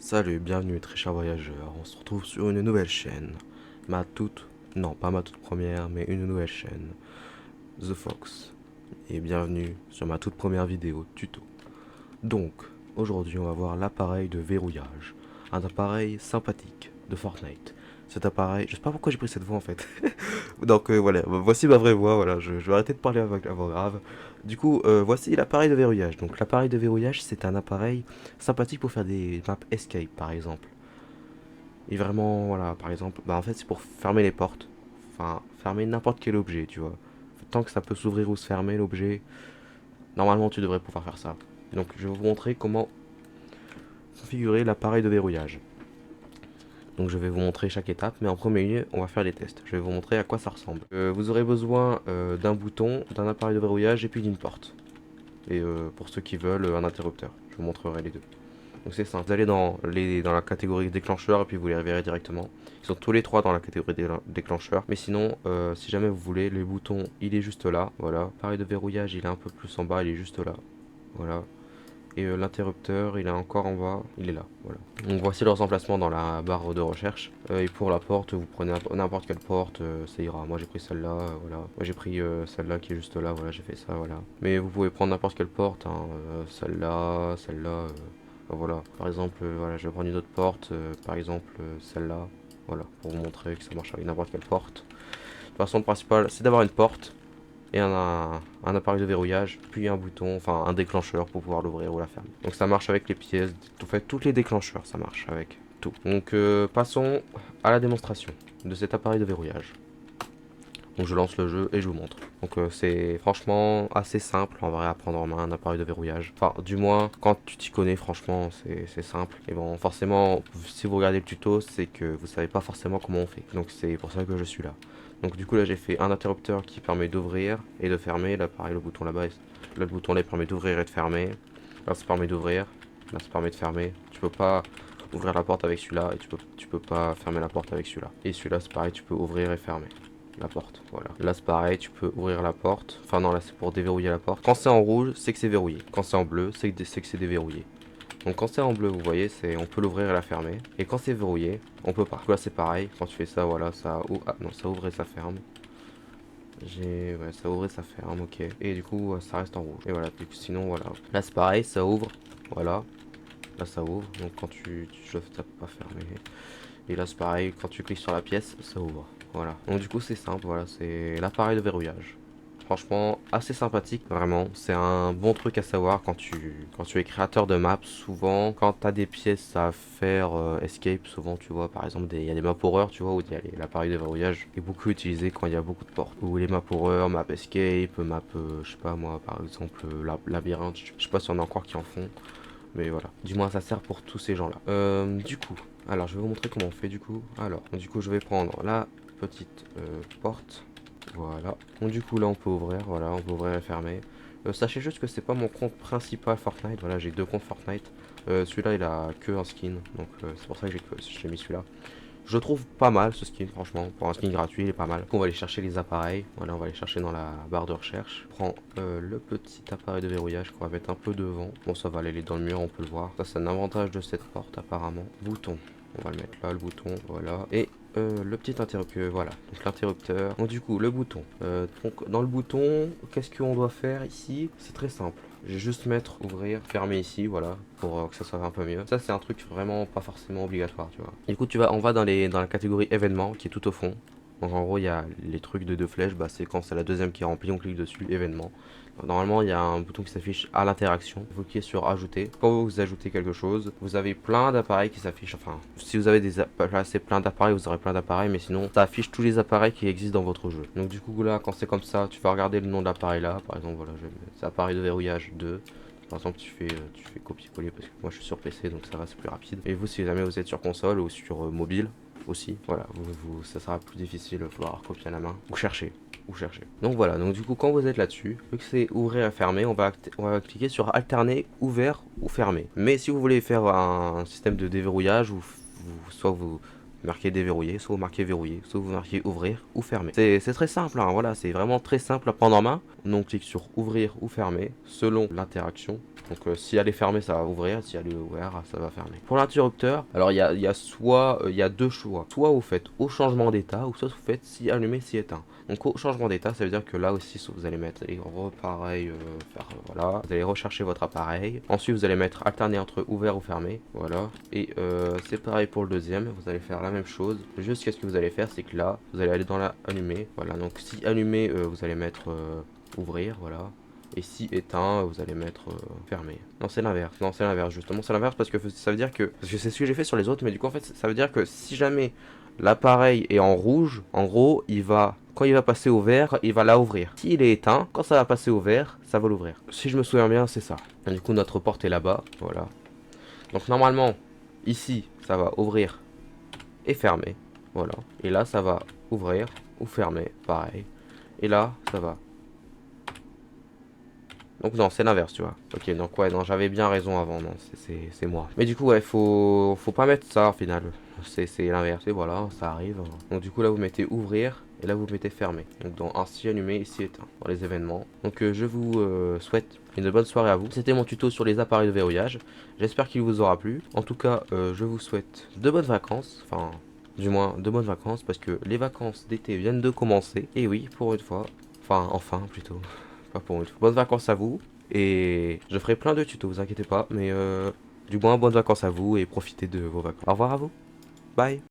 Salut, bienvenue très chers voyageurs, on se retrouve sur une nouvelle chaîne. Non pas ma toute première, mais une nouvelle chaîne, The Fox. Et bienvenue sur ma toute première vidéo tuto. Donc, aujourd'hui on va voir l'appareil de verrouillage. Un appareil sympathique de Fortnite. Cet appareil, je sais pas pourquoi j'ai pris cette voix en fait. Donc voilà, voici ma vraie voix, voilà, je vais arrêter de parler avec la voix grave. Du coup, voici l'appareil de verrouillage. Donc l'appareil de verrouillage, c'est un appareil sympathique pour faire des maps escape par exemple. Et vraiment, voilà, par exemple, bah en fait c'est pour fermer les portes. Enfin, fermer n'importe quel objet, tu vois. Tant que ça peut s'ouvrir ou se fermer l'objet, normalement tu devrais pouvoir faire ça. Donc je vais vous montrer comment configurer l'appareil de verrouillage. Donc je vais vous montrer chaque étape, mais en premier lieu, on va faire les tests. Je vais vous montrer à quoi ça ressemble. Vous aurez besoin d'un bouton, d'un appareil de verrouillage et puis d'une porte. Et pour ceux qui veulent, un interrupteur. Je vous montrerai les deux. Donc c'est simple, vous allez dans la catégorie déclencheur et puis vous les reverrez directement. Ils sont tous les trois dans la catégorie déclencheur. Mais sinon, si jamais vous voulez, les boutons, il est juste là. Voilà. Pareil de verrouillage, il est un peu plus en bas, il est juste là. Voilà. Et l'interrupteur, il est encore en bas, il est là. Voilà. Donc voici leurs emplacements dans la barre de recherche. Et pour la porte, vous prenez n'importe quelle porte, ça ira. Moi j'ai pris celle-là, voilà. Moi j'ai pris celle-là qui est juste là, voilà, j'ai fait ça, voilà. Mais vous pouvez prendre n'importe quelle porte, hein, celle-là, celle-là. Voilà, par exemple, voilà, je vais prendre une autre porte, par exemple celle-là, voilà, pour vous montrer que ça marche avec n'importe quelle porte. De toute façon, le principal, c'est d'avoir une porte et un appareil de verrouillage, puis un bouton, enfin un déclencheur pour pouvoir l'ouvrir ou la fermer. Donc ça marche avec les pièces, en fait, toutes les déclencheurs, ça marche avec tout. Donc passons à la démonstration de cet appareil de verrouillage. Donc je lance le jeu et je vous montre. Donc c'est franchement assez simple en vrai à prendre en main un appareil de verrouillage. Enfin du moins quand tu t'y connais franchement c'est simple. Et bon forcément si vous regardez le tuto c'est que vous savez pas forcément comment on fait. Donc c'est pour ça que je suis là. Donc du coup là j'ai fait un interrupteur qui permet d'ouvrir et de fermer. Là pareil le bouton là-bas, là le bouton là il permet d'ouvrir et de fermer. Là ça permet d'ouvrir, là ça permet de fermer. Tu peux pas ouvrir la porte avec celui-là et tu peux pas fermer la porte avec celui-là. Et celui-là c'est pareil, tu peux ouvrir et fermer la porte, voilà. Là c'est pareil, tu peux ouvrir la porte. Enfin non, là c'est pour déverrouiller la porte. Quand c'est en rouge, c'est que c'est verrouillé. Quand c'est en bleu, c'est que c'est déverrouillé. Donc quand c'est en bleu, vous voyez, c'est on peut l'ouvrir et la fermer. Et quand c'est verrouillé, on peut pas. Donc là c'est pareil, quand tu fais ça, voilà, ça ouvre. Ah non, ça ouvre et ça ferme. Ouais, ça ouvre et ça ferme, ok. Et du coup, ça reste en rouge. Et voilà, du coup, sinon, voilà. Là c'est pareil, ça ouvre, voilà. Là ça ouvre, donc quand je tape pas fermer. Et là c'est pareil, quand tu cliques sur la pièce, ça ouvre. Voilà. Donc du coup c'est simple, voilà, c'est l'appareil de verrouillage. Franchement, assez sympathique, vraiment. C'est un bon truc à savoir quand tu es créateur de maps. Souvent, quand tu as des pièces à faire escape, souvent tu vois, par exemple, il y a des maps horreur, tu vois, où il y a l'appareil de verrouillage est beaucoup utilisé quand il y a beaucoup de portes. Ou les maps horreur, map escape, map, je sais pas moi, par exemple, labyrinthe, je sais pas si on a encore qui en font. Mais voilà, du moins ça sert pour tous ces gens-là. Du coup, alors je vais vous montrer comment on fait du coup. Alors, du coup je vais prendre la petite porte. Voilà. Donc du coup là on peut ouvrir, voilà, on peut ouvrir et fermer. Sachez juste que c'est pas mon compte principal Fortnite, voilà, j'ai deux comptes Fortnite. Celui-là il a que un skin, donc c'est pour ça que j'ai mis celui-là. Je trouve pas mal ce skin, franchement. Pour un skin gratuit, il est pas mal. On va aller chercher les appareils. Voilà, on va aller chercher dans la barre de recherche. On prend le petit appareil de verrouillage qu'on va mettre un peu devant. Bon, ça va aller dans le mur, on peut le voir. Ça, c'est un avantage de cette porte, apparemment. Bouton. On va le mettre là, le bouton. Voilà. Et le petit interrupteur. Voilà. Donc l'interrupteur. Donc du coup, le bouton. Donc dans le bouton, qu'est-ce qu'on doit faire ici? C'est très simple. Je vais juste mettre ouvrir, fermer ici, voilà, pour que ça soit un peu mieux. Ça c'est un truc vraiment pas forcément obligatoire, tu vois. Du coup on va dans la catégorie événements qui est tout au fond. Donc en gros il y a les trucs de deux flèches, bah c'est quand c'est la deuxième qui est remplie, on clique dessus, événements. Normalement il y a un bouton qui s'affiche à l'interaction. Vous cliquez sur ajouter. Quand vous ajoutez quelque chose, vous avez plein d'appareils qui s'affichent. Enfin, si vous avez placé plein d'appareils, vous aurez plein d'appareils, mais sinon ça affiche tous les appareils qui existent dans votre jeu. Donc du coup là, quand c'est comme ça, tu vas regarder le nom de l'appareil là. Par exemple, voilà, c'est appareil de verrouillage 2. Par exemple, tu fais copier-coller parce que moi je suis sur PC donc ça va, c'est plus rapide. Et vous, si jamais vous êtes sur console ou sur mobile aussi, voilà, ça sera plus difficile, il va falloir copier à la main ou chercher. Donc voilà, donc du coup quand vous êtes là-dessus, vu que c'est ouvrir et fermer, on va cliquer sur alterner ouvert ou fermé. Mais si vous voulez faire un système de déverrouillage ou soit vous marquez déverrouiller, soit vous marquez verrouiller, soit vous marquez ouvrir ou fermer. C'est très simple, hein, voilà, c'est vraiment très simple à prendre en main. Donc on clique sur ouvrir ou fermer selon l'interaction. Donc si elle est fermée, ça va ouvrir, si elle est ouverte, ça va fermer. Pour l'interrupteur, alors il y a soit il y a deux choix. Soit vous faites au changement d'état, ou soit vous faites si allumé, si éteint. Donc au changement d'état, ça veut dire que là aussi vous allez mettre pareil, voilà, vous allez rechercher votre appareil. Ensuite vous allez mettre alterner entre ouvert ou fermé, voilà. Et c'est pareil pour le deuxième, vous allez faire la même chose. Juste qu'est-ce que vous allez faire, c'est que là, vous allez aller dans la allumé, voilà. Donc si allumé, vous allez mettre ouvrir, voilà. Et si éteint, vous allez mettre fermé. Non, c'est l'inverse. Non, c'est l'inverse, justement. C'est l'inverse parce que ça veut dire que... Parce que c'est ce que j'ai fait sur les autres, mais du coup, en fait, ça veut dire que si jamais l'appareil est en rouge, en gros, quand il va passer au vert, il va la ouvrir. S'il est éteint, quand ça va passer au vert, ça va l'ouvrir. Si je me souviens bien, c'est ça. Et du coup, notre porte est là-bas, voilà. Donc, normalement, ici, ça va ouvrir et fermer, voilà. Et là, ça va ouvrir ou fermer, pareil. Et là, ça va... Donc non, c'est l'inverse, tu vois. Ok, donc ouais, non, j'avais bien raison avant, non, c'est moi. Mais du coup, ouais, faut pas mettre ça, au final. C'est l'inverse, et voilà, ça arrive. Donc du coup, là, vous mettez ouvrir, et là, vous mettez fermer. Donc dans ainsi allumé, ici éteint, dans les événements. Donc je vous souhaite une bonne soirée à vous. C'était mon tuto sur les appareils de verrouillage. J'espère qu'il vous aura plu. En tout cas, je vous souhaite de bonnes vacances, enfin... Du moins, de bonnes vacances, parce que les vacances d'été viennent de commencer. Et oui, pour une fois. Enfin, plutôt. Pas pour une fois. Bonnes vacances à vous. Et je ferai plein de tutos, vous inquiétez pas. Mais du moins, bonnes vacances à vous et profitez de vos vacances. Au revoir à vous. Bye.